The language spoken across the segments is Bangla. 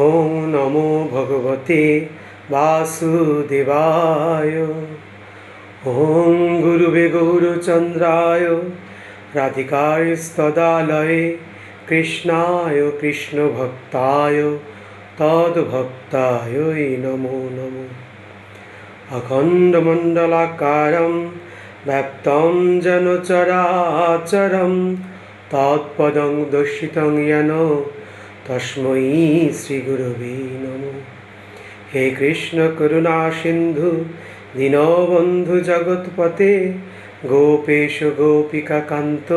ওং নমো ভগবতে বাসুদেবায়। ওং গুরুবে গৌরচন্দ্রায় রাধিকাস্তদালয়ে কৃষ্ণায় কৃষ্ণভক্তায় তদ্ভক্তায় নমো নমো। অখণ্ডমণ্ডলাকারং ব্যাপ্तं যেন চরাচরং তৎপদং দর্শিतं येन তস্मै শ্রীগুরবে নমঃ। হে কৃষ্ণ করুণা সিন্ধু দীনবন্ধু জগৎপতে গোপেশ গোপিকা কান্ত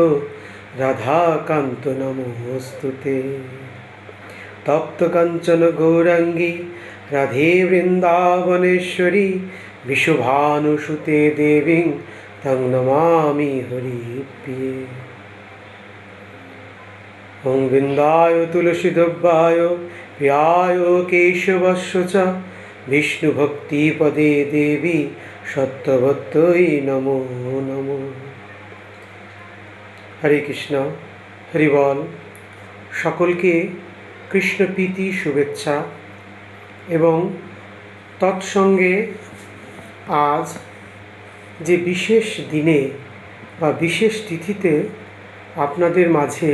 রাধাকান্ত নমোস্তুতে। তপ্ত কাঞ্চন গৌরাঙ্গী রাধে বৃন্দাবনেশ্বরী বিশ্বভানুসুতে দেবীং তং নমামি হরিপ্রিয়ে। ওং বৃন্দায় তুলসীদব্বায় প্রিয়ায় কেশবস্য চ বিষ্ণুভক্তিপদে দেবী সত্যবত্যই নমো নমো। হরে কৃষ্ণ, হরি বল। সকলকে কৃষ্ণপ্রীতি শুভেচ্ছা এবং তৎসঙ্গে আজ যে বিশেষ দিনে বা বিশেষ তিথিতে আপনাদের মাঝে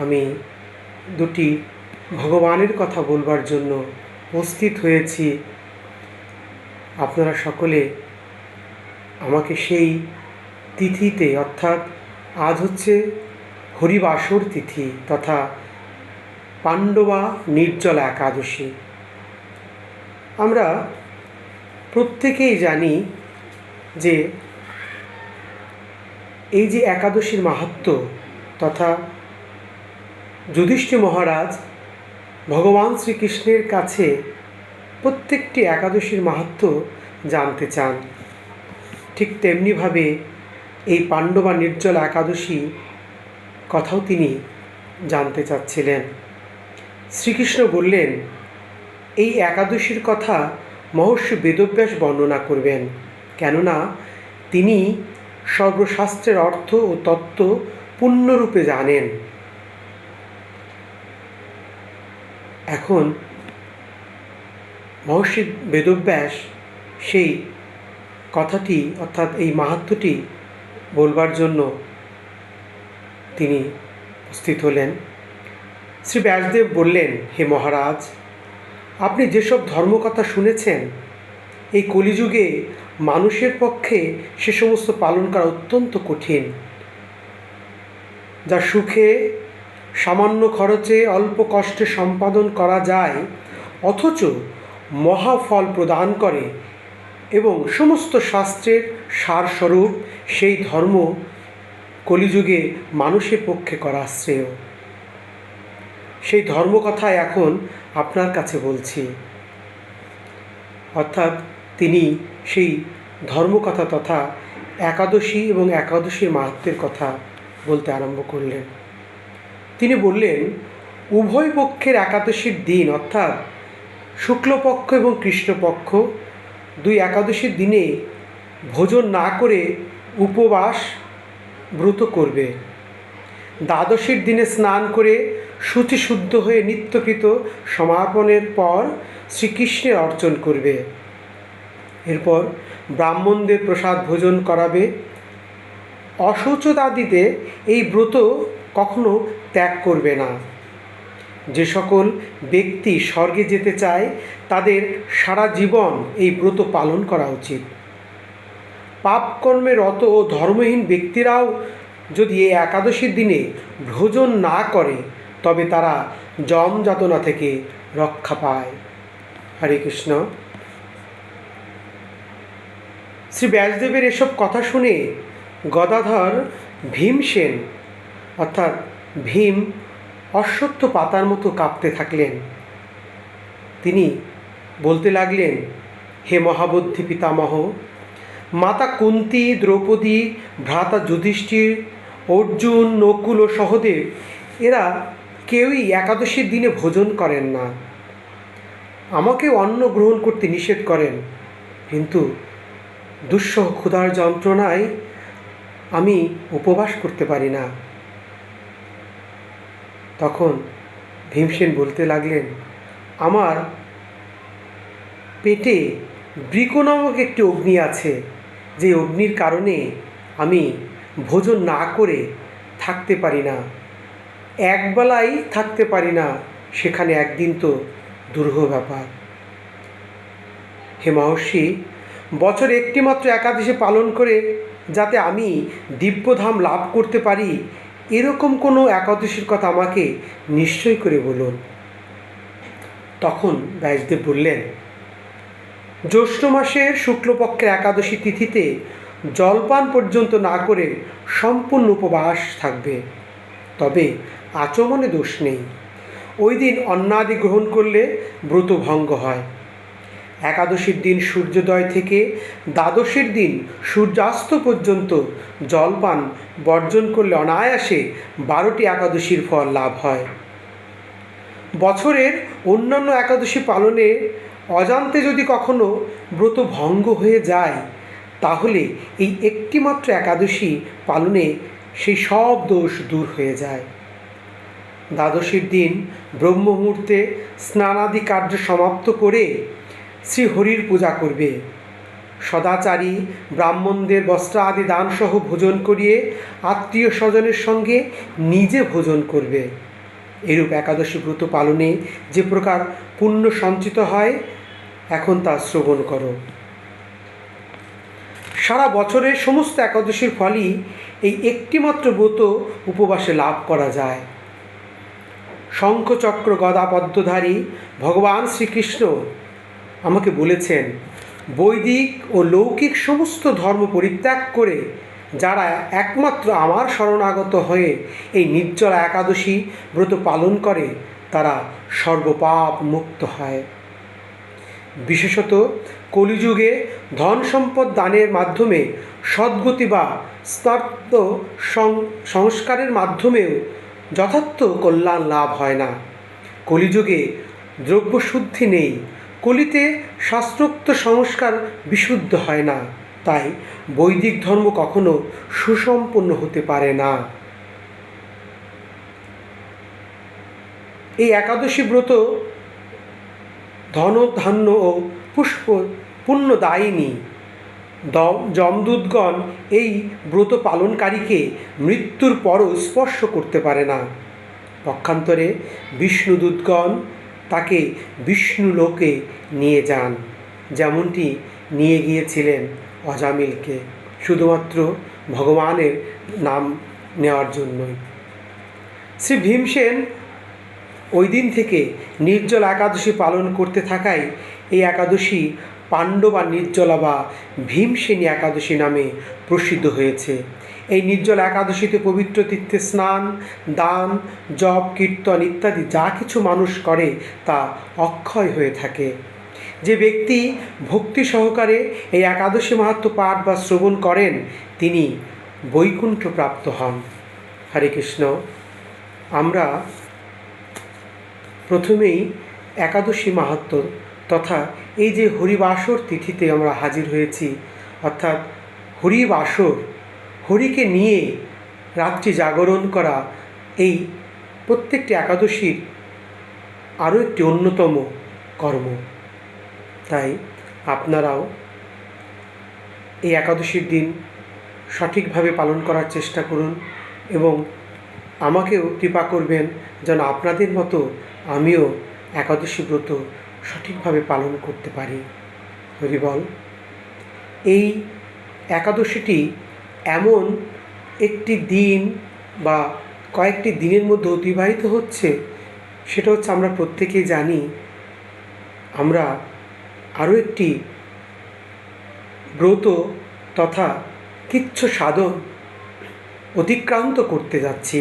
আমি দুটি ভগবানের কথা বলবার জন্য উপস্থিত হয়েছি। আপনারা সকলে আমাকে সেই তিথিতে, অর্থাৎ আজ হচ্ছে হরিবাসর তিথি তথা পাণ্ডবা নির্জলা একাদশী। আমরা প্রত্যেকেই জানি যে এই যে একাদশীর মাহাত্ম্য, তথা যুধিষ্ঠির মহারাজ ভগবান শ্রীকৃষ্ণের কাছে প্রত্যেকটি একাদশীর মাহাত্ম্য জানতে চান। ঠিক তেমনিভাবে এই পাণ্ডবা নির্জলা একাদশী কথাও তিনি জানতে চাচ্ছিলেন। শ্রীকৃষ্ণ বললেন, এই একাদশীর কথা মহর্ষি বেদব্যাস বর্ণনা করবেন, কেননা তিনি সর্বশাস্ত্রের অর্থ ও তত্ত্ব পূর্ণরূপে জানেন। এখন মহর্ষি বেদব্যাস সেই কথাটি, অর্থাৎ এই মাহাত্ম্যটি বলবার জন্য তিনি উপস্থিত হলেন। শ্রী ব্যাসদেব বললেন, হে মহারাজ, আপনি যেসব ধর্মকথা শুনেছেন, এই কলিযুগে মানুষের পক্ষে সে সমস্ত পালন করা অত্যন্ত কঠিন। যা সুখে সামান্য খরচে অল্প কষ্টে সম্পাদন করা যায়, অথচ মহাফল প্রদান করে এবং সমস্ত শাস্ত্রের সারস্বরূপ সেই ধর্ম কলিযুগে মানুষের পক্ষে করা শ্রেয়। সেই ধর্মকথা এখন আপনার কাছে বলছি। অর্থাৎ তিনি সেই ধর্মকথা তথা একাদশী এবং একাদশীর মাহাত্ম্যের কথা বলতে আরম্ভ করলেন। তিনি বললেন, উভয় পক্ষের একাদশীর দিন, অর্থাৎ শুক্লপক্ষ এবং কৃষ্ণপক্ষ, দুই একাদশীর দিনে ভোজন না করে উপবাস ব্রত করবে। দ্বাদশীর দিনে স্নান করে শুচিশুদ্ধ হয়ে নিত্যকৃত সমাপনের পর শ্রীকৃষ্ণের অর্চন করবে। এরপর ব্রাহ্মণদের প্রসাদ ভোজন করাবে। অশৌচতাদিতে এই ব্রত কখনো ত্যাগ করবে না। যে সকল ব্যক্তি স্বর্গে যেতে চায় তাদের সারা জীবন এই ব্রত পালন করা উচিত। পাপকর্মে রত ও ধর্মহীন ব্যক্তিরাও যদি এই একাদশীর দিনে ভোজন না করে তবে তারা যম যাতনা থেকে রক্ষা পায়। হরে কৃষ্ণ। শ্রী ব্যাসদেবের এসব কথা শুনে গদাধর ভীমসেন, অর্থাৎ ভীম, অশ্বত্থ পাতার মতো কাঁপতে থাকলেন। তিনি বলতে লাগলেন, হে মহাবুদ্ধি পিতামহ, মাতা কুন্তী, দ্রৌপদী, ভ্রাতা যুধিষ্ঠির, অর্জুন, নকুল ও সহদেব এরা কেউই একাদশীর দিনে ভোজন করেন না। আমাকেও অন্ন গ্রহণ করতে নিষেধ করেন, কিন্তু দুঃসহ ক্ষুধার যন্ত্রণায় আমি উপবাস করতে পারি না। তখন ভীমসেন বলতে লাগলেন, আমার পেটে বৃক নামক একটি অগ্নি আছে, যে অগ্নির কারণে আমি ভোজন না করে থাকতে পারি না, একবেলাই থাকতে পারি না, সেখানে একদিন তো দুরূহ ব্যাপার। হে মহর্ষি, বছরে একটি মাত্র একাদশী পালন করে যাতে আমি দিব্যধাম লাভ করতে পারি, এরকম কোনো একাদশীর কথা আমাকে নিশ্চয় করে বলুন। তখন ব্যাসদেব বললেন, জ্যৈষ্ঠ মাসের শুক্লপক্ষের একাদশী তিথিতে জলপান পর্যন্ত না করে সম্পূর্ণ উপবাস থাকবে, তবে আচমনে দোষ নেই। ওই দিন অন্নাদি গ্রহণ করলে ব্রত ভঙ্গ হয়। একাদশীর দিন সূর্যোদয় থেকে দ্বাদশীর দিন সূর্যাস্ত পর্যন্ত জলপান বর্জন করলে অনায়াসে 12টি একাদশীর ফল লাভ হয়। বছরের অন্যান্য একাদশী পালনে অজান্তে যদি কখনো ব্রত ভঙ্গ হয়ে যায়, তাহলে এই একটিমাত্র একাদশী পালনে সেই সব দোষ দূর হয়ে যায়। দ্বাদশীর দিন ব্রহ্ম মুহূর্তে স্নানাদি কার্য সমাপ্ত করে শ্রীহরির পূজা করবে। সদাচারী ব্রাহ্মণদের বস্ত্র আদি দানসহ ভোজন করিয়ে আত্মীয় স্বজনের সঙ্গে নিজে ভোজন করবে। এরূপ একাদশী ব্রত পালনে যে প্রকার পুণ্য সঞ্চিত হয়, এখন তা শ্রবণ করো। সারা বছরের সমস্ত একাদশীর ফলই এই একটিমাত্র ব্রত উপবাসে লাভ করা যায়। শঙ্খচক্র গদা পদ্মধারী ভগবান শ্রীকৃষ্ণ আমাকে বলেছেন, বৈদিক ও লৌকিক সমস্ত ধর্ম পরিত্যাগ করে যারা একমাত্র আমার শরণাগত হয়ে এই নির্জলা একাদশী ব্রত পালন করে, তারা সর্বপাপ মুক্ত হয়। বিশেষত কলিযুগে ধন সম্পদ দানের মাধ্যমে সদ্গতি বা স্নার্ত সংস্কারের মাধ্যমেও যথার্থ কল্যাণ লাভ হয় না। কলিযুগে দ্রব্যশুদ্ধি নেই, কলিতে শাস্ত্রোক্ত সংস্কার বিশুদ্ধ হয় না, তাই বৈদিক ধর্ম কখনো সুসম্পন্ন হতে পারে না। এই একাদশী ব্রত ধন ধান্য ও পুষ্প পুণ্যদায়িনী। যমদূতগণ এই ব্রত পালনকারীকে মৃত্যুর পরও স্পর্শ করতে পারে না। পক্ষান্তরে বিষ্ণুদূতগণ তাকে বিষ্ণু লোকে নিয়ে যান, যেমনটি নিয়ে গিয়েছিলেন অজামিলকে, শুধুমাত্র ভগবানের নাম নেওয়ার জন্যই। শ্রী ভীমসেন ওই দিন থেকে নির্জলা একাদশী পালন করতে থাকায় এই একাদশী পাণ্ডবা নির্জলা বা ভীমসেনী একাদশী নামে প্রসিদ্ধ হয়েছে। এই নির্জলা একাদশীতে পবিত্র তীর্থে স্নান, দান, জপ, কীর্তন ইত্যাদি যা কিছু মানুষ করে তা অক্ষয় হয়ে থাকে। যে ব্যক্তি ভক্তি সহকারে এই একাদশী মাহাত্ম্য পাঠ বা শ্রবণ করেন, তিনি বৈকুণ্ঠ প্রাপ্ত হন। হরে কৃষ্ণ। আমরা প্রথমেই একাদশী মাহাত্ম্য তথা এই যে হরিবাসর তিথিতে আমরা হাজির হয়েছি, অর্থাৎ হরিবাসর, হরিকে নিয়ে রাত্রি জাগরণ করা, এই প্রত্যেকটি একাদশীর আরও একটি অন্যতম কর্ম। তাই আপনারাও এই একাদশীর দিন সঠিকভাবে পালন করার চেষ্টা করুন এবং আমাকেও কৃপা করবেন যেন আপনাদের মতো আমিও একাদশী ব্রত সঠিকভাবে পালন করতে পারি। হরি বল। এই একাদশীটি এমন একটি দিন বা কয়েকটি দিনের মধ্যে অতিবাহিত হচ্ছে, সেটা হচ্ছে আমরা প্রত্যেকেই জানি। আমরা আরও একটি ব্রত তথা কিচ্ছু সাধন অতিক্রান্ত করতে যাচ্ছি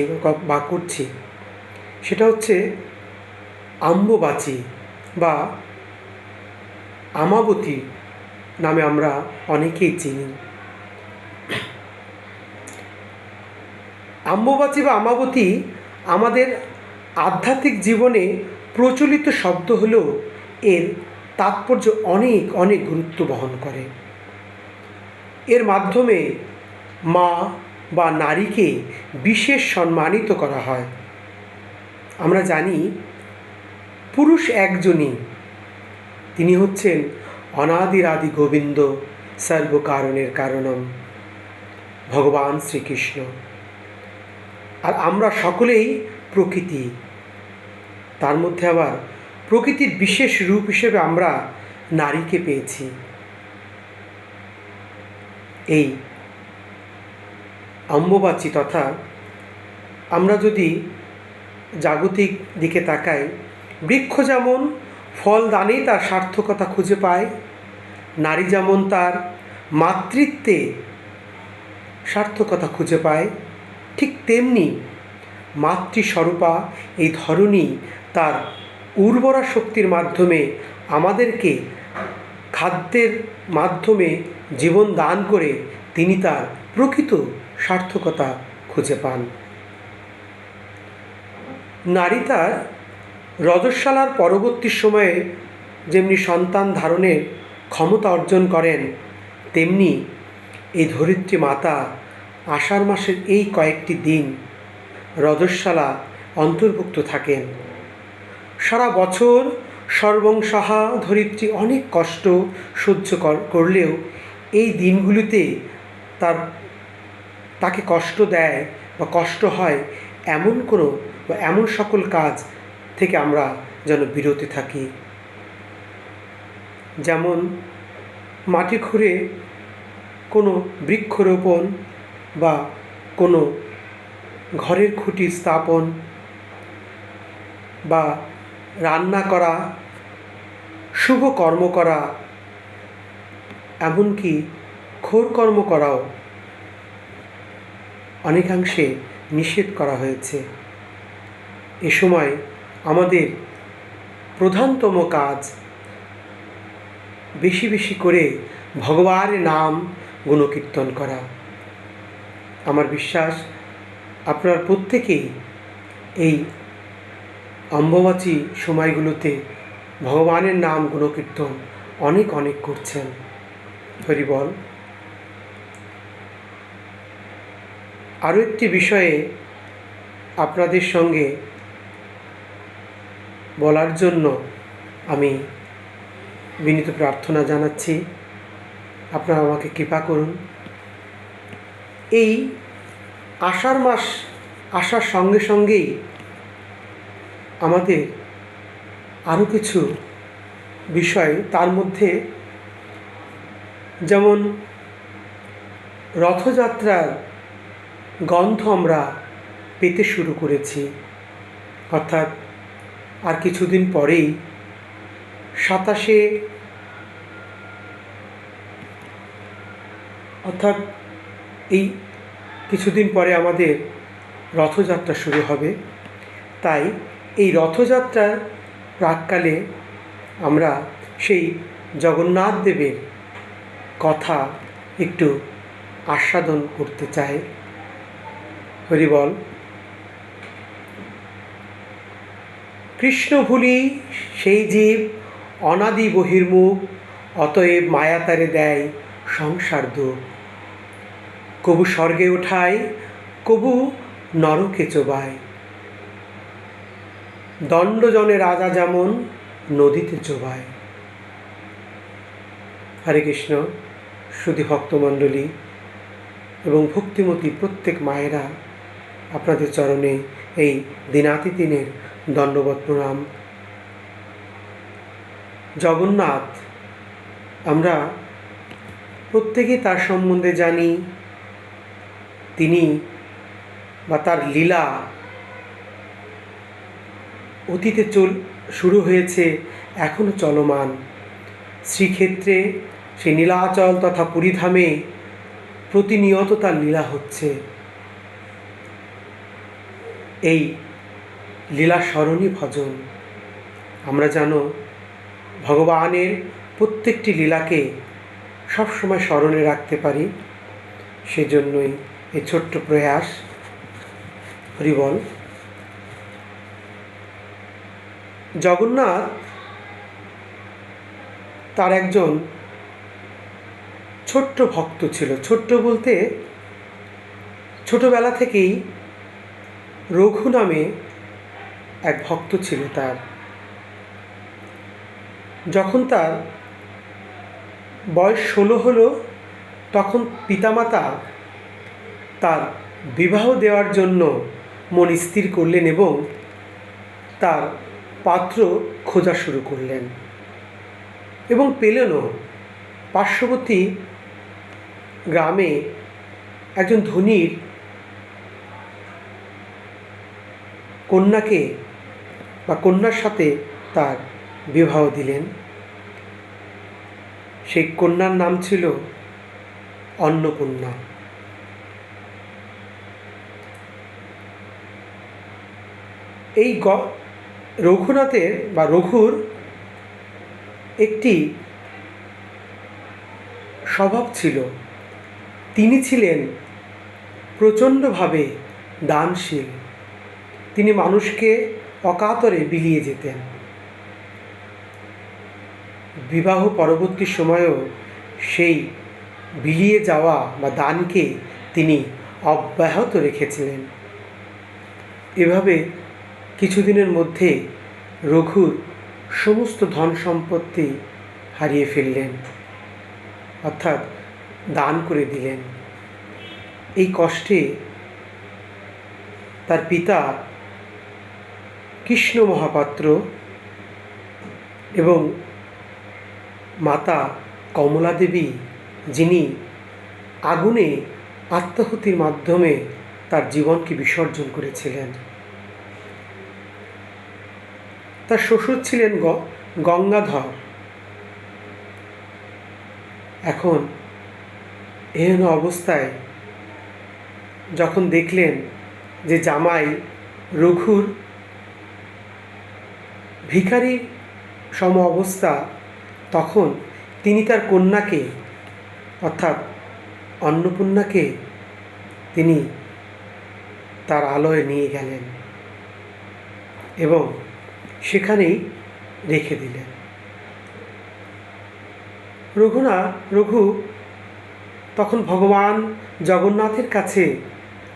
বা করছি, সেটা হচ্ছে আম্ববাচী বা আমাবতী নামে আমরা অনেকেই চিনি। আম্ববাচী বা আমাবতী আমাদের আধ্যাত্মিক জীবনে প্রচলিত শব্দ হলেও এর তাৎপর্য অনেক অনেক গুরুত্ব বহন করে। এর মাধ্যমে মা বা নারীকে বিশেষ সম্মানিত করা হয়। আমরা জানি পুরুষ একজনই, তিনি হচ্ছেন অনাদির আদি গোবিন্দ, সর্বকারণের কারণম, ভগবান শ্রীকৃষ্ণ। আর আমরা সকলেই প্রকৃতি। তার মধ্যে আবার প্রকৃতির বিশেষ রূপ হিসেবে আমরা নারীকে পেয়েছি। এই অম্বুবাচী তথা আমরা যদি জাগতিক দিকে তাকাই, বৃক্ষ যেমন ফল দানেই তার সার্থকতা খুঁজে পায়, নারী যেমন তার মাতৃত্বে সার্থকতা খুঁজে পায়, ঠিক তেমনি মাতৃস্বরূপা এই ধরনী তার উর্বরা শক্তির মাধ্যমে আমাদেরকে খাদ্যের মাধ্যমে জীবন দান করে তিনি তার প্রকৃত সার্থকতা খুঁজে পান। নারী তার রজস্বালার পরবর্তী সময়ে যেমনি সন্তান ধারণের ক্ষমতা অর্জন করেন, তেমনি এই ধরিত্রী মাতা আষাঢ় মাসের এই কয়েকটি দিন রজস্বালা অন্তর্ভুক্ত থাকেন। সারা বছর সর্বংসাহা ধরিত্রী অনেক কষ্ট সহ্য করলেও এই দিনগুলিতে তাকে কষ্ট দেয় বা কষ্ট হয় এমন কোনো বা এমন সকল কাজ থেকে আমরা যেন বিরত থাকি। যেমন মাটি খুঁড়ে কোনো বৃক্ষরোপণ বা কোনো ঘরের খুঁটি স্থাপন বা রান্না করা, শুভ কর্ম করা, এমনকি ঘোরকর্ম করাও অনেকাংশে নিষেধ করা হয়েছে। এ সময় আমাদের প্রধানতম কাজ বেশি বেশি করে ভগবানের নাম গুণকীর্তন করা। আমার বিশ্বাস আপনারা প্রত্যেকেই এই অম্বুবাচী সময়গুলোতে ভগবানের নাম গুণকীর্তন অনেক অনেক করছেন। হরি বল। আরও একটি বিষয়ে আপনাদের সঙ্গে বলার জন্য আমি বিনীত প্রার্থনা জানাচ্ছি, আপনারা আমাকে কৃপা করুন। এই আষাঢ় মাস আসার সঙ্গে সঙ্গেই আমাদের আরও কিছু বিষয়, তার মধ্যে যেমন রথযাত্রার গন্ধ আমরা পেতে শুরু করেছি। অর্থাৎ আর কিছুদিন পরেই 27 অর্থাৎ এই কিছুদিন পরে আমাদের রথযাত্রা শুরু হবে। তাই এই রথযাত্রার প্রাক্কালে আমরা সেই জগন্নাথ দেবের কথা একটু আস্বাদন করতে চাই। হরি বল। কৃষ্ণ ভুলি সেই জীব অনাদি বহির্মুখ, অতএব মায়া তারে দেয় সংসার দুঃখ। কবু স্বর্গে ওঠায়, কবু নরকে চোবায়, দণ্ডজনে রাজা যেমন নদীতে চোবায়। হরে কৃষ্ণ। সুধী ভক্তমণ্ডলী এবং ভক্তিমতী প্রত্যেক মায়েরা, আপনাদের চরণে এই দিনাতি দিনের দণ্ডবত প্রণাম। জগন্নাথ, আমরা প্রত্যেকেই তার সম্বন্ধে জানি। তিনি বা তার লীলা অতীতে শুরু হয়েছে, এখনও চলমান। শ্রীক্ষেত্রে সেই নীলাচল তথা পুরীধামে প্রতিনিয়ত তার লীলা হচ্ছে। এই লীলা স্মরণী ভজন। আমরা জানো ভগবানের প্রত্যেকটি লীলাকে সবসময় স্মরণে রাখতে পারি, সেজন্যই এই ছোট্ট প্রয়াস। হরিবল। জগন্নাথ তার একজন ছোট্ট ভক্ত ছিল। ছোট্ট বলতে ছোটবেলা থেকেই রঘু নামে এক ভক্ত ছিল তার। যখন তার বয়স 16 হলো, তখন পিতামাতা তার বিবাহ দেওয়ার জন্য মন স্থির করলেন এবং তার পাত্র খোঁজা শুরু করলেন এবং পেলেনও। পার্শ্ববর্তী গ্রামে একজন ধনীর কন্যাকে বা কন্যার সাথে তার বিবাহ দিলেন। সেই কন্যার নাম ছিল অন্নপূর্ণা। এই রঘুনাথের বা রঘুর একটি স্বভাব ছিল, তিনি ছিলেন প্রচণ্ডভাবে দানশীল। তিনি মানুষকে অকাতরে বিলিয়ে যেতেন। বিবাহ পরবর্তী সময়েও সেই বিলিয়ে যাওয়া বা দানকে তিনি অব্যাহত রেখেছিলেন। এভাবে কিছুদিনের মধ্যে রঘুর সমস্ত ধন সম্পত্তি হারিয়ে ফেললেন, অর্থাৎ দান করে দিলেন। এই কষ্টে তার পিতা কৃষ্ণ মহাপাত্র এবং মাতা কমলা দেবী, যিনি আগুনে আত্মাহুতির মাধ্যমে তার জীবনকে বিসর্জন করেছিলেন। তার শ্বশুর ছিলেন গঙ্গাধর। এখন এহেন অবস্থায় যখন দেখলেন যে জামাই রঘুর ভিখারি সম অবস্থা, তখন তিনি তার কন্যাকে অর্থাৎ অন্নপূর্ণাকে তিনি তার আলয়ে নিয়ে গেলেন এবং সেখানেই রেখে দিলেন। রঘু তখন ভগবান জগন্নাথের কাছে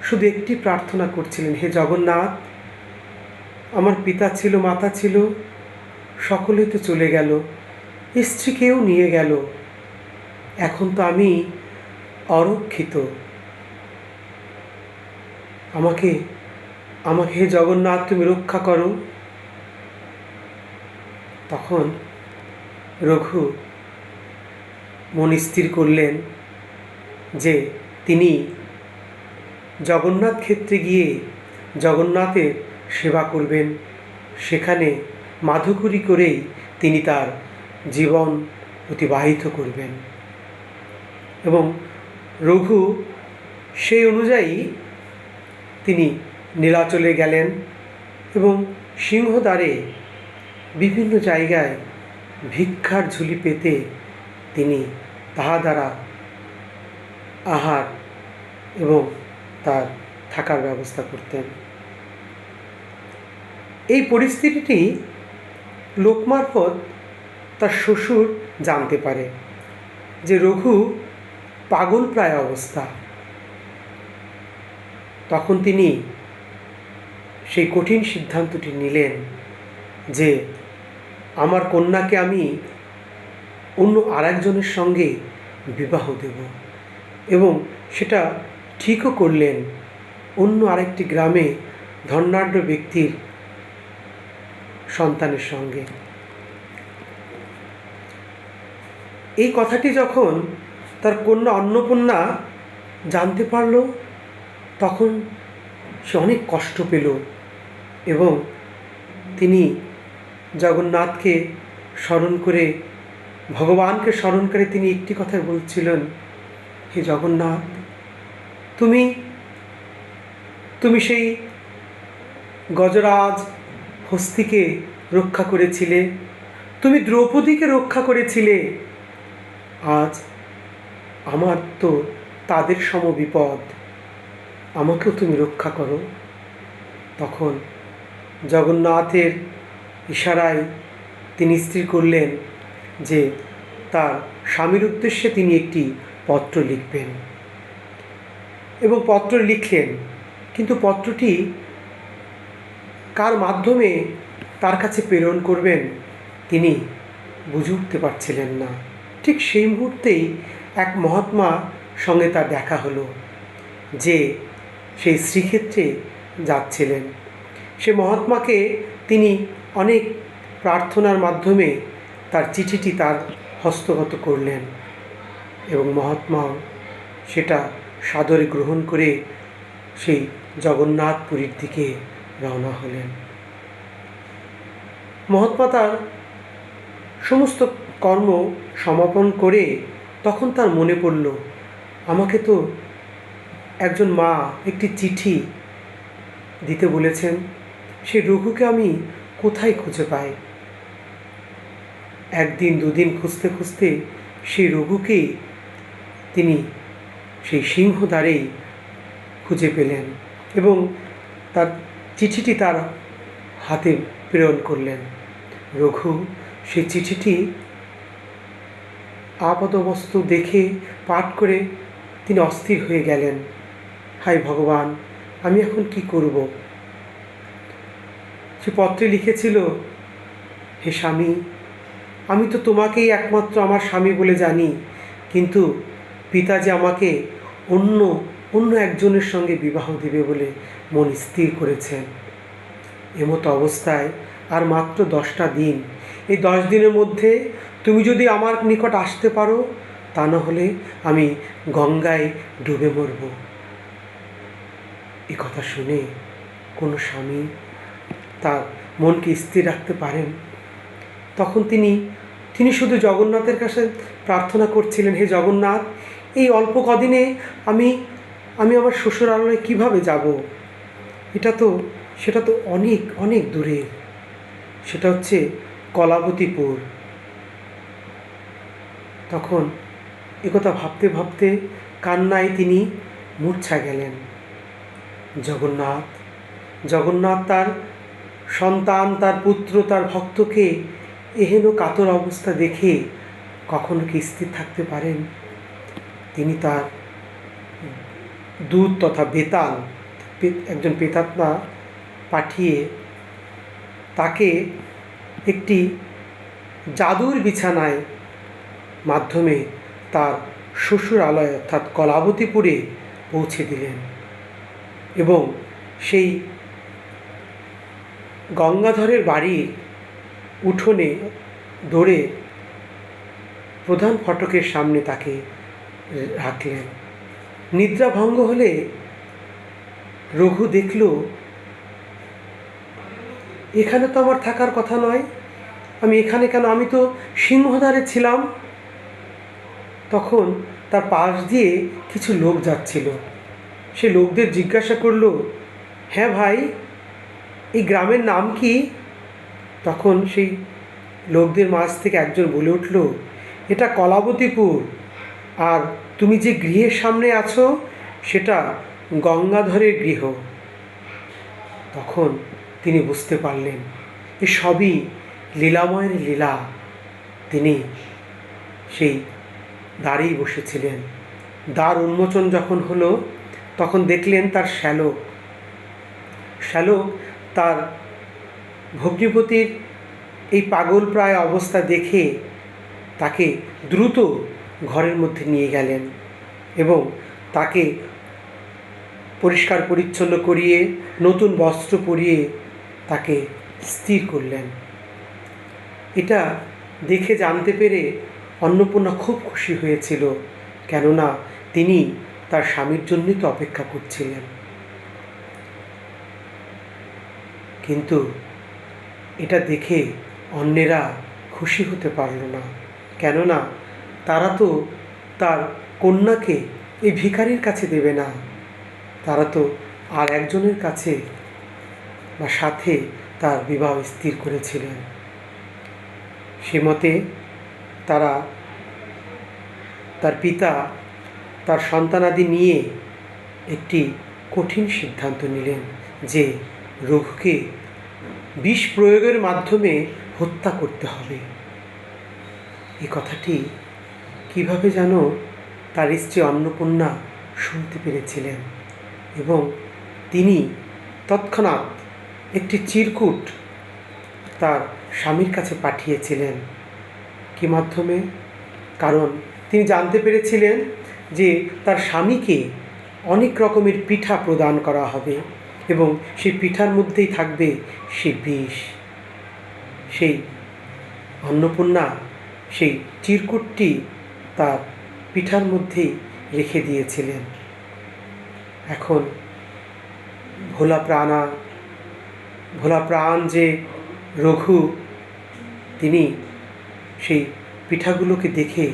শুধু একটি প্রার্থনা করছিলেন, হে জগন্নাথ, আমার পিতা ছিল, মাতা ছিল, সকলেই তো চলে গেল, স্ত্রীকেও নিয়ে গেল, এখন তো আমি অরক্ষিত। আমাকে হে জগন্নাথ তুমি রক্ষা করো। তখন রঘু মন স্থির করলেন যে তিনি জগন্নাথ ক্ষেত্রে গিয়ে জগন্নাথের সেবা করবেন, সেখানে মাধুকরী করেই তিনি তার জীবন অতিবাহিত করবেন। এবং রঘু সেই অনুযায়ী তিনি নীলাচলে গেলেন এবং সিংহদ্বারে বিভিন্ন জায়গায় ভিক্ষার ঝুলি পেতে তিনি তাহা দ্বারা আহার এবং তার থাকার ব্যবস্থা করতেন। এই পরিস্থিতিটি লোকমারফত তার শ্বশুর জানতে পারে যে রঘু পাগল প্রায় অবস্থা। তখন তিনি সেই কঠিন সিদ্ধান্তটি নিলেন যে আমার কন্যাকে আমি অন্য আরেকজনের সঙ্গে বিবাহ দেব, এবং সেটা ঠিকও করলেন অন্য আরেকটি গ্রামে ধনাঢ্য ব্যক্তির সন্তানের সঙ্গে। এই কথাটি যখন তার কন্যা অন্নপূর্ণা জানতে পারল, তখন সে অনেক কষ্ট পেল এবং তিনি জগন্নাথকে স্মরণ করে, ভগবানকে স্মরণ করে তিনি একটি কথা বলছিলেন, হে জগন্নাথ, তুমি সেই গজরাজ হস্তিকে রক্ষা করেছিলে, তুমি দ্রৌপদীকে রক্ষা করেছিলে, আজ আমার তো তাদের সম বিপদ, আমাকেও তুমি রক্ষা করো। তখন জগন্নাথের ইশারায় তিনি স্থির করলেন যে তার স্বামীর উদ্দেশ্যে তিনি একটি পত্র লিখবেন এবং পত্র লিখলেন। কিন্তু পত্রটি কার মাধ্যমে তার কাছে প্রেরণ করবেন তিনি বুঝে উঠতে পারছিলেন না। ঠিক সেই মুহূর্তেই এক মহাত্মা সঙ্গে তার দেখা হলো, যে সেই শ্রীক্ষেত্রে যাচ্ছিলেন। সে মহাত্মাকে তিনি অনেক প্রার্থনার মাধ্যমে তার চিঠিটি তার হস্তগত করলেন, এবং মহাত্মাও সেটা সাদরে গ্রহণ করে সেই জগন্নাথপুরীর দিকে রওনা হলেন। মহাত্মা তার সমস্ত কর্ম সমাপন করে তখন তার মনে পড়ল, আমাকে তো একজন মা একটি চিঠি দিতে বলেছেন, সেই রঘুকে আমি কোথায় খুঁজে পাই? একদিন দুদিন খুঁজতে খুঁজতে সেই রঘুকে তিনি সেই সিংহদ্বারেই খুঁজে পেলেন এবং তার চিঠিটি তার হাতে প্রেরণ করলেন। রঘু সেই চিঠিটি আপাদমস্তক দেখে পাঠ করে তিনি অস্থির হয়ে গেলেন। হায় ভগবান, আমি এখন কি করব? সে পত্রে লিখেছিল, হে স্বামী, আমি তো তোমাকেই একমাত্র আমার স্বামী বলে জানি, কিন্তু পিতা যে আমাকে অন্য একজনের সঙ্গে বিবাহ দেবে বলে মন স্থির করেছেন। এমতো অবস্থায় আর মাত্র 10টা দিন, এই 10 দিনের মধ্যে তুমি যদি আমার নিকট আসতে পারো, তা না হলে আমি গঙ্গায় ডুবে মরব। এই কথা শুনে কোনো স্বামী তার মনকে স্থির রাখতে পারেন? তখন তিনি শুধু জগন্নাথের কাছে প্রার্থনা করছিলেন, হে জগন্নাথ, এই অল্প কদিনে আমি আমার শ্বশুরালয়ে কিভাবে যাব? সেটা তো অনেক অনেক দূরে। সেটা হচ্ছে কলাবতীপুর। তখন একথা ভাবতে ভাবতে কান্নায় তিনি মূর্ছা গেলেন। জগন্নাথ তার সন্তান, তার পুত্র, তার ভক্তকে এহেন কাতর অবস্থা দেখে কখনো কি স্থির থাকতে পারেন? তিনি তার দূত তথা বেতাল, একজন প্রেতাত্মা পাঠিয়ে তাকে একটি জাদুর বিছানায় মাধ্যমে তার শ্বশুরালয় অর্থাৎ কলাবতীপুরে পৌঁছে দিলেন এবং সেই গঙ্গাধরের বাড়ির উঠোনে দৌড়ে প্রধান ফটকের সামনে তাকে রাখলেন। নিদ্রা ভঙ্গ হলে রঘু দেখল, এখানে তো আমার থাকার কথা নয়, আমি এখানে কেন? আমি তো সিংহদ্বারে ছিলাম। তখন তার পাশ দিয়ে কিছু লোক যাচ্ছিল। সে লোকদের জিজ্ঞাসা করল, হ্যাঁ ভাই, এই গ্রামের নাম কি? তখন সেই লোকদের মাঝ থেকে একজন বলে উঠল, এটা কলাবতীপুর, আর তুমি যে গৃহের সামনে আছো সেটা গঙ্গাধরের গৃহ। তখন তিনি বুঝতে পারলেন এ সবই লীলাময়ের লীলা। তিনি সেই দ্বারেই বসেছিলেন। দ্বার উন্মোচন যখন হলো, তখন দেখলেন তার শ্যালক তার ভগ্নিপতির এই পাগল প্রায় অবস্থা দেখে তাকে দ্রুত ঘরের মধ্যে নিয়ে গেলেন এবং তাকে পরিষ্কার পরিচ্ছন্ন করিয়ে নতুন বস্ত্র পরিয়ে তাকে স্থির করলেন। এটা দেখে জানতে পেরে অন্নপূর্ণা খুব খুশি হয়েছিল, কেননা তিনি তার স্বামীর জন্যই তো অপেক্ষা করছিলেন। কিন্তু এটা দেখে অন্যেরা খুশি হতে পারল না, কেননা তারা তো তার কন্যাকে এই ভিখারির কাছে দেবে না, তারা তো আর একজনের কাছে বা সাথে তার বিবাহ স্থির করেছিলেন। সে মতে তারা তার পিতা তার সন্তানাদি নিয়ে একটি কঠিন সিদ্ধান্ত নিলেন যে রঘুকে বিষ প্রয়োগের মাধ্যমে হত্যা করতে হবে। এই কথাটি কিভাবে যেন তার স্ত্রী অন্নপূর্ণা শুনতে পেরেছিলেন এবং তিনি তৎক্ষণাৎ একটি চিরকুট তার স্বামীর কাছে পাঠিয়েছিলেন কী মাধ্যমে? কারণ তিনি জানতে পেরেছিলেন যে তার স্বামীকে অনেক রকমের পিঠা প্রদান করা হবে এবং সেই পিঠার মধ্যেই থাকবে সেই বিষ। সেই অন্নপূর্ণা সেই চিরকুটটি তার পিঠার মধ্যেই রেখে দিয়েছিলেন। এখন ভোলা প্রাণ যে রঘু, তিনি সেই পিঠাগুলোকে দেখে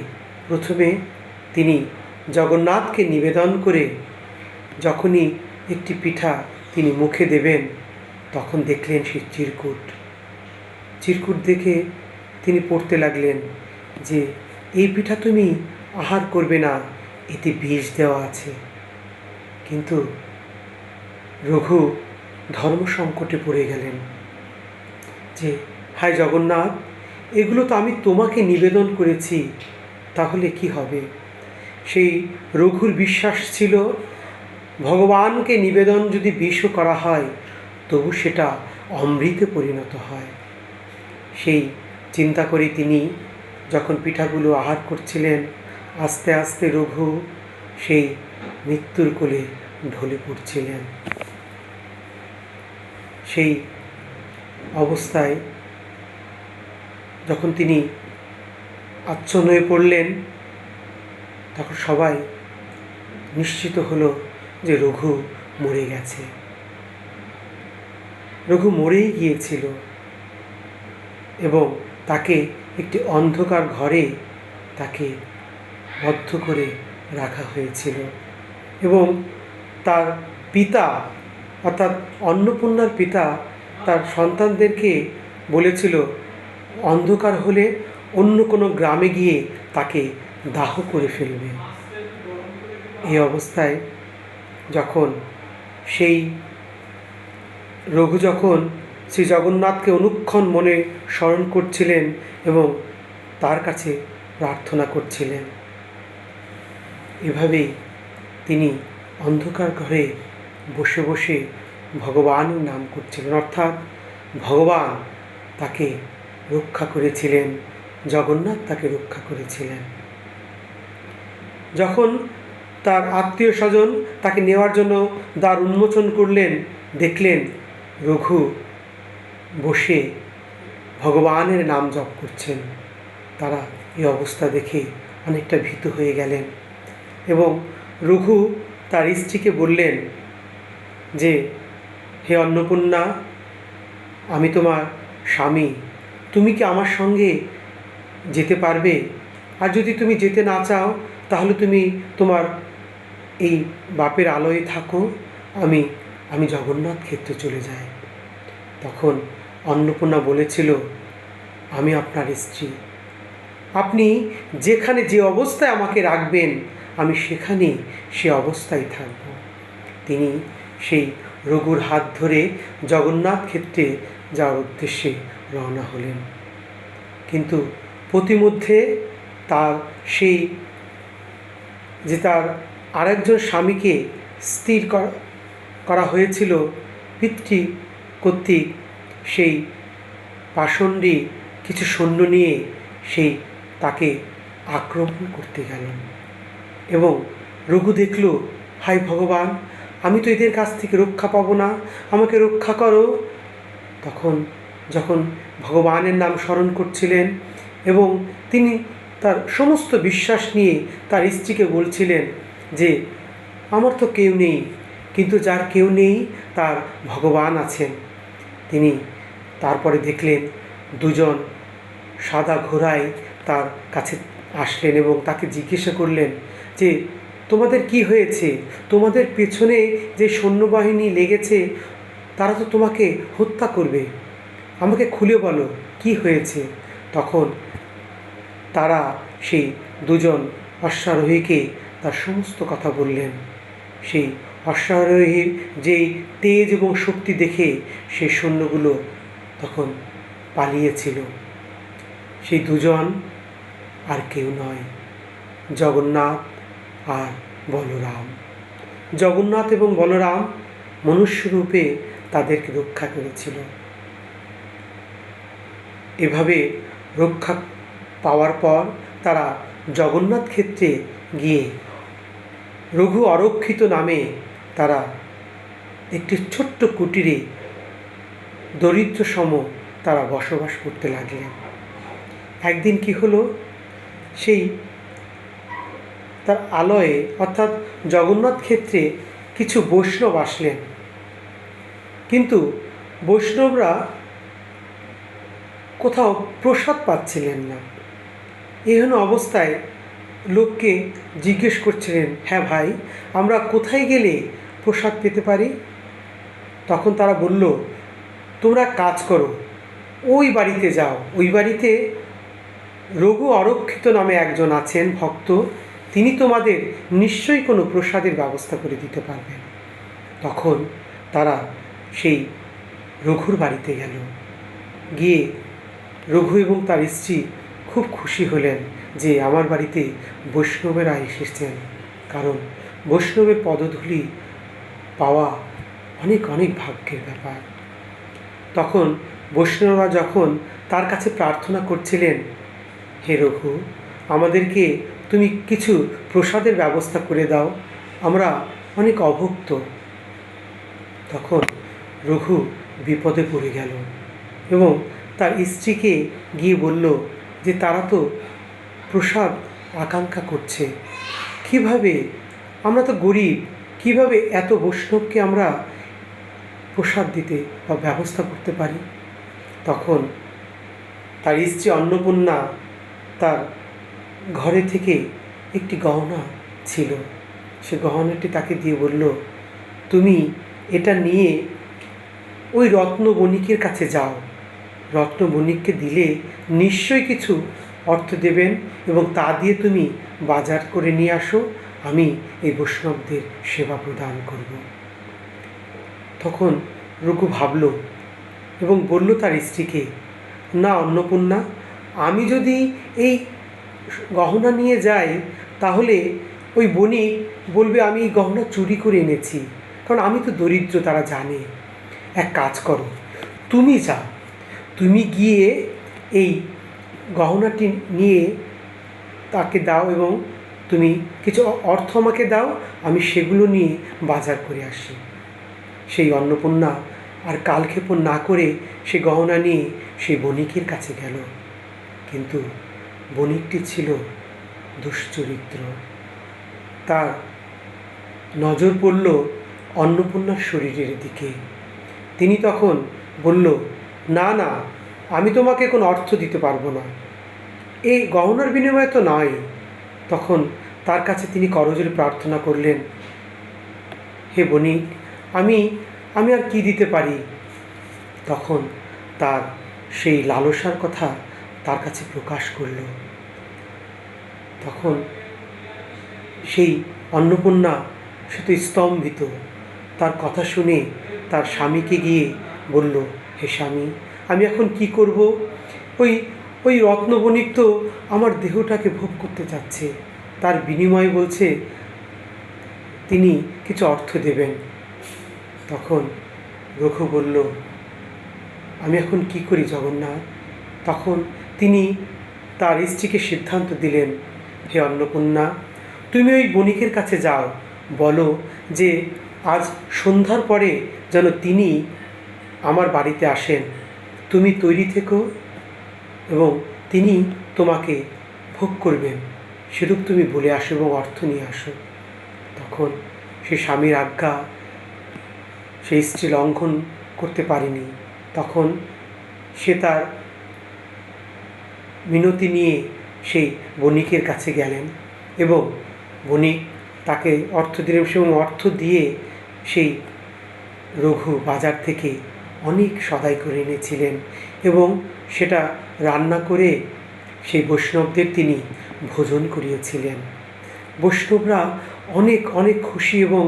প্রথমে তিনি জগন্নাথকে নিবেদন করে যখনই একটি পিঠা তিনি মুখে দেবেন তখন দেখলেন সেই চিরকুট দেখে তিনি পড়তে লাগলেন যে এই পিঠা তুমি আহার করবে না, এতে বিষ দেওয়া আছে। কিন্তু রঘু ধর্ম সংকটে পড়ে গেলেন যে হায় জগন্নাথ, এগুলো তো আমি তোমাকে নিবেদন করেছি, তাহলে কি হবে? সেই রঘুর বিশ্বাস ছিল ভগবানকে নিবেদন যদি বিষও করা হয় তবু সেটা অমৃতে পরিণত হয়। সেই চিন্তা করে তিনি যখন পিঠাগুলো আহার করছিলেন, আস্তে আস্তে রঘু সেই মৃত্যুর কোলে ঢলে পড়ছিলেন। সেই অবস্থায় যখন তিনি আচ্ছন্ন হয়ে পড়লেন তখন সবাই নিশ্চিত হলো যে রঘু মরে গেছে। রঘু মরেই গিয়েছিল এবং তাকে একটি অন্ধকার ঘরে তাকে বদ্ধ করে রাখা হয়েছিল এবং তার পিতা অর্থাৎ অন্নপূর্ণার পিতা তার সন্তানদেরকে বলেছিল অন্ধকার হলে অন্য কোনো গ্রামে গিয়ে তাকে দাহ করে ফেলবে। এই অবস্থায় যখন সেই রঘু যখন শ্রী জগন্নাথকে অনুক্ষণ মনে স্মরণ করছিলেন এবং তার কাছে প্রার্থনা করছিলেন, এভাবেই তিনি অন্ধকার ঘরে বসে বসে ভগবানের নাম করছিলেন, অর্থাৎ ভগবান তাকে রক্ষা করেছিলেন, জগন্নাথ তাকে রক্ষা করেছিলেন। যখন তার আত্মীয় স্বজন তাকে নেওয়ার জন্য দ্বার উন্মোচন করলেন, দেখলেন রঘু বসে ভগবানের নাম জপ করছেন। তারা এই অবস্থা দেখে অনেকটা ভীত হয়ে গেলেন এবং রঘু তার স্ত্রীকে বললেন যে হে অন্নপূর্ণা, আমি তোমার স্বামী, তুমি কি আমার সঙ্গে যেতে পারবে? আর যদি তুমি যেতে না চাও তাহলে তুমি তোমার এই বাপের আলোয় থাকো, আমি জগন্নাথ ক্ষেত্রে চলে যাই। তখন অন্নপূর্ণা বলেছিল, আমি আপনার স্ত্রী, আপনি যেখানে যে অবস্থায় আমাকে রাখবেন আমি সেখানেই সে অবস্থায় থাকব। তিনি সেই রঘুর হাত ধরে জগন্নাথ ক্ষেত্রে যাওয়ার উদ্দেশ্যে রওনা হলেন। কিন্তু পথিমধ্যে তার সেই যে তার আরেকজন স্বামীকে স্থির করা হয়েছিল পিতৃ কর্তৃক, সেই পাষণ্ডী কিছু সৈন্য নিয়ে সেই তাকে আক্রমণ করতে গেলেন এবং রঘু দেখল, হায় ভগবান, আমি তো এদের কাছ থেকে রক্ষা পাবো না, আমাকে রক্ষা করো। তখন যখন ভগবানের নাম স্মরণ করছিলেন এবং তিনি তার সমস্ত বিশ্বাস নিয়ে তার স্ত্রীকে বলছিলেন যে আমার তো কেউ নেই, কিন্তু যার কেউ নেই তার ভগবান আছেন। তিনি তারপরে দেখলেন দুজন সাদা ঘোড়ায় তার কাছে আসলেন এবং তাকে জিজ্ঞাসা করলেন যে তোমাদের কি হয়েছে? তোমাদের পেছনে যে সৈন্যবাহিনী লেগেছে তারা তো তোমাকে হত্যা করবে, আমাকে খুলে বলো কি হয়েছে। তখন তারা সেই দুজন অশ্বারোহীকে তার সমস্ত কথা বললেন। সেই অশ্বারোহীর যেই তেজ এবং শক্তি দেখে সেই সৈন্যগুলো তখন পালিয়েছিল। সেই দুজন আর কেউ নয়, জগন্নাথ আর বলরাম। জগন্নাথ এবং বলরাম মনুষ্যরূপে তাদেরকে রক্ষা করেছিল। এভাবে রক্ষা পাওয়ার পর তারা জগন্নাথ ক্ষেত্রে গিয়ে রঘু অরক্ষিত নামে তারা একটি ছোট্ট কুটিরে দরিদ্র সম তারা বসবাস করতে লাগলেন। একদিন কি হলো, সেই তার আলয়ে অর্থাৎ জগন্নাথ ক্ষেত্রে কিছু বৈষ্ণব আসলেন, কিন্তু বৈষ্ণবরা কোথাও প্রসাদ পাচ্ছিলেন না। এহেন অবস্থায় লোককে জিজ্ঞেস করছিলেন, হ্যাঁ ভাই, আমরা কোথায় গেলে প্রসাদ পেতে পারি? তখন তারা বলল, তোমরা কাজ করো, ওই বাড়িতে যাও, ওই বাড়িতে রঘু অরক্ষিত নামে একজন আছেন ভক্ত, তিনি তোমাদের নিশ্চয়ই কোনো প্রসাদের ব্যবস্থা করে দিতে পারবেন। তখন তারা সেই রঘুর বাড়িতে গেল। গিয়ে রঘু এবং তার স্ত্রী খুব খুশি হলেন যে আমার বাড়িতে বৈষ্ণবেরা এসেছেন, কারণ বৈষ্ণবের পদধূলি পাওয়া অনেক অনেক ভাগ্যের ব্যাপার। তখন বৈষ্ণবরা যখন তার কাছে প্রার্থনা করছিলেন, হে রঘু, আমাদেরকে তুমি কিছু প্রসাদের ব্যবস্থা করে দাও, আমরা অনেক অভুক্ত। তখন রঘু বিপদে পড়ে গেল এবং তার স্ত্রীকে গিয়ে বলল যে তারা তো প্রসাদ আকাঙ্ক্ষা করছে, কিভাবে, আমরা তো গরিব, কিভাবে এত বৈষ্ণবকে আমরা প্রসাদ দিতে বা ব্যবস্থা করতে পারি? তখন তার স্ত্রী অন্নপূর্ণা তার ঘরে থেকে একটি গহনা ছিল, সে গহনাটি তাকে দিয়ে বলল, তুমি এটা নিয়ে ওই রত্ন বণিকের কাছে যাও, রত্ন বণিককে দিলে নিশ্চয়ই কিছু অর্থ দেবেন এবং তা দিয়ে তুমি বাজার করে নিয়ে আসো, আমি এই বৈষ্ণবদের সেবা প্রদান করব। তখন রঘু ভাবল এবং বলল তার স্ত্রীকে, না অন্নপূর্ণা, আমি যদি এই গহনা নিয়ে যাই তাহলে ওই বণিক বলবে আমি এই গহনা চুরি করে এনেছি, কারণ আমি তো দরিদ্র, তারা জানে। এক কাজ করো, তুমি যাও, তুমি গিয়ে এই গহনাটি নিয়ে তাকে দাও এবং তুমি কিছু অর্থ আমাকে দাও, আমি সেগুলো নিয়ে বাজার করে আসি। সেই অন্নপূর্ণা আর কালক্ষেপণ না করে সে গহনা নিয়ে সেই বণিকের কাছে গেল, কিন্তু বণিকটি ছিল দুশ্চরিত্র। তার নজর পড়ল অন্নপূর্ণার শরীরের দিকে। তিনি তখন বলল, না না, আমি তোমাকে কোনো অর্থ দিতে পারবো না, এই গহনার বিনিময়ে তো নয়। তখন তার কাছে তিনি করজোড়ে প্রার্থনা করলেন, হে বণিক, আমি আর কি দিতে পারি? তখন তার সেই লালসার কথা তার কাছে প্রকাশ করল। তখন সেই অন্নপূর্ণা সে তো স্তম্ভিত, তার কথা শুনে তার স্বামীকে গিয়ে বলল, হে স্বামী, আমি এখন কি করব? ওই রত্নবণিক তো আমার দেহটাকে ভোগ করতে চাচ্ছে, তার বিনিময়ে বলছে তিনি কিছু অর্থ দেবেন। তখন রঘু বলল, আমি এখন কি করি জগন্নাথ? তখন তিনি তার স্ত্রীকে সিদ্ধান্ত দিলেন, হে অন্নপূর্ণা, তুমি ওই বণিকের কাছে যাও, বলো যে আজ সন্ধ্যার পরে যেন তিনি আমার বাড়িতে আসেন, তুমি তৈরি থেকো এবং তিনি তোমাকে ভোগ করবেন, সেরূপ তুমি বলে আসো এবং অর্থ নিয়ে আসো। তখন সে স্বামীর আজ্ঞা সেই স্ত্রী লঙ্ঘন করতে পারেনি। তখন সে তার মিনতি নিয়ে সেই বণিকের কাছে গেলেন এবং বণিক তাকে অর্থ দিলেন এবং অর্থ দিয়ে সেই রঘু বাজার থেকে অনেক সদাই করে এনেছিলেন এবং সেটা রান্না করে সেই বৈষ্ণবদের তিনি ভোজন করিয়েছিলেন। বৈষ্ণবরা অনেক অনেক খুশি এবং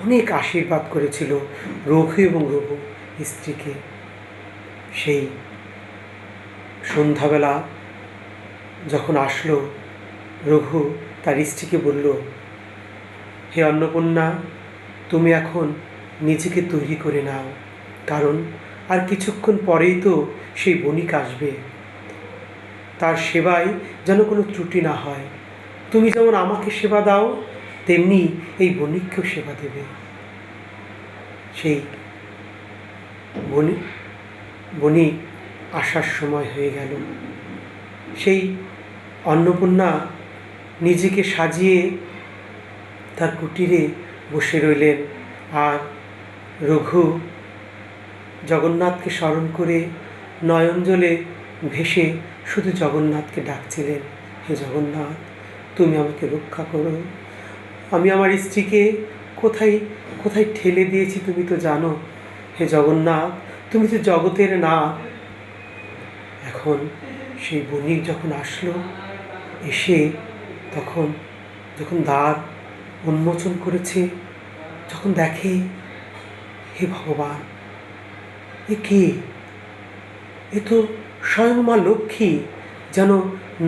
অনেক আশীর্বাদ করেছিল রঘু এবং রঘু স্ত্রীকে। সেই সন্ধ্যাবেলা যখন আসলো, রঘু তার স্ত্রীকে বলল, হে অন্নপূর্ণা, তুমি এখন নিজেকে তৈরি করে নাও, কারণ আর কিছুক্ষণ পরেই তো সেই বণিক আসবে। তার সেবায় যেন কোনো ত্রুটি না হয়। তুমি যেমন আমাকে সেবা দাও, তেমনি এই বণিককেও সেবা দেবে। সেই বণিক আসার সময় হয়ে গেল। সেই অন্নপূর্ণা নিজেকে সাজিয়ে তার কুটিরে বসে রইলেন, আর রঘু জগন্নাথকে স্মরণ করে নয়ন জলে ভেসে শুধু জগন্নাথকে ডাকছিলেন, হে জগন্নাথ, তুমি আমাকে রক্ষা করো। আমি আমার স্ত্রীকে কোথায় কোথায় ঠেলে দিয়েছি তুমি তো জানো। হে জগন্নাথ, তুমি তো জগতের নাথ। এখন সেই বণিক যখন আসলো, এসে যখন দ্বার উন্মোচন করেছে, যখন দেখে, হে ভগবান, এ কে? এ তো স্বয়ং মা লক্ষ্মী, যেন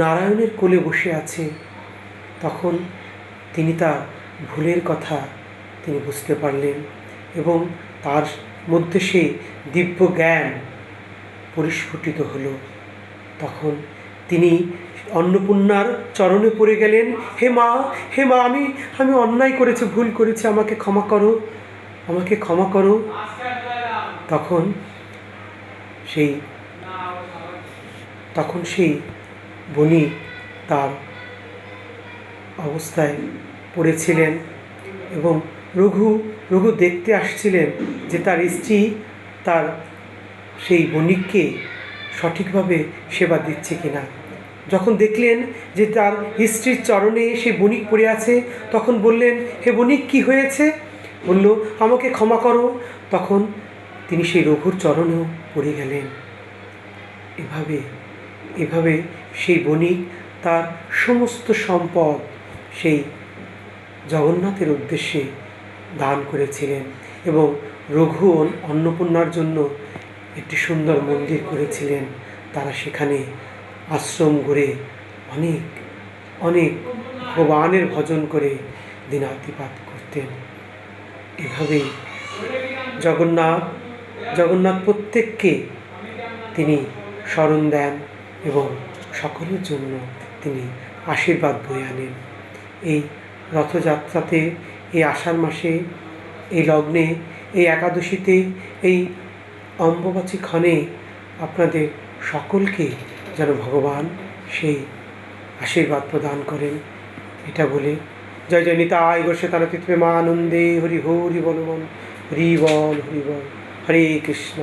নারায়ণের কোলে বসে আছে। তখন তিনি তার ভুলের কথা তিনি বুঝতে পারলেন, এবং তার মধ্যে সেই দিব্য জ্ঞান পরিস্ফুটিত হলো। তখন তিনি অন্নপূর্ণার চরণে পড়ে গেলেন, হে মা, হে মা, আমি অন্যায় করেছি, ভুল করেছি, আমাকে ক্ষমা করো, আমাকে ক্ষমা করো। তখন সেই বণিক তার অবস্থায় পড়েছিলেন, এবং রঘু দেখতে আসছিলেন যে তার স্ত্রী তার সেই বণিককে সঠিকভাবে সেবা দিচ্ছে কিনা। যখন দেখলেন যে তার স্ত্রীর চরণে সেই বণিক পড়ে আছে, তখন বললেন, হে বণিক, কি হয়েছে? বলল, আমাকে ক্ষমা করো। তখন তিনি সেই রঘুর চরণেও পড়ে গেলেন। এভাবে সেই বণিক তার সমস্ত সম্পদ সেই জগন্নাথের উদ্দেশ্যে দান করেছিলেন, এবং রঘু অন্নপূর্ণার জন্য একটি সুন্দর মন্দির করেছিলেন। তারা সেখানে আশ্রম গড়ে অনেক অনেক ভগবানের ভজন করে দিনাতিপাত করতেন। এভাবেই জগন্নাথ প্রত্যেককে তিনি স্মরণ দেন এবং সকলের জন্য তিনি আশীর্বাদ বয়ে আনেন। এই রথযাত্রাতে, এই আষাঢ় মাসে, এই লগ্নে, এই একাদশীতে, এই অম্বুবাচী ক্ষণে আপনাদের সকলকে যেন ভগবান সেই আশীর্বাদ প্রদান করেন, এটা বলে জয় জয় নিতাই গোস্বামী তারা আনন্দে হরি হরি বল, হরি বল, হরে কৃষ্ণ।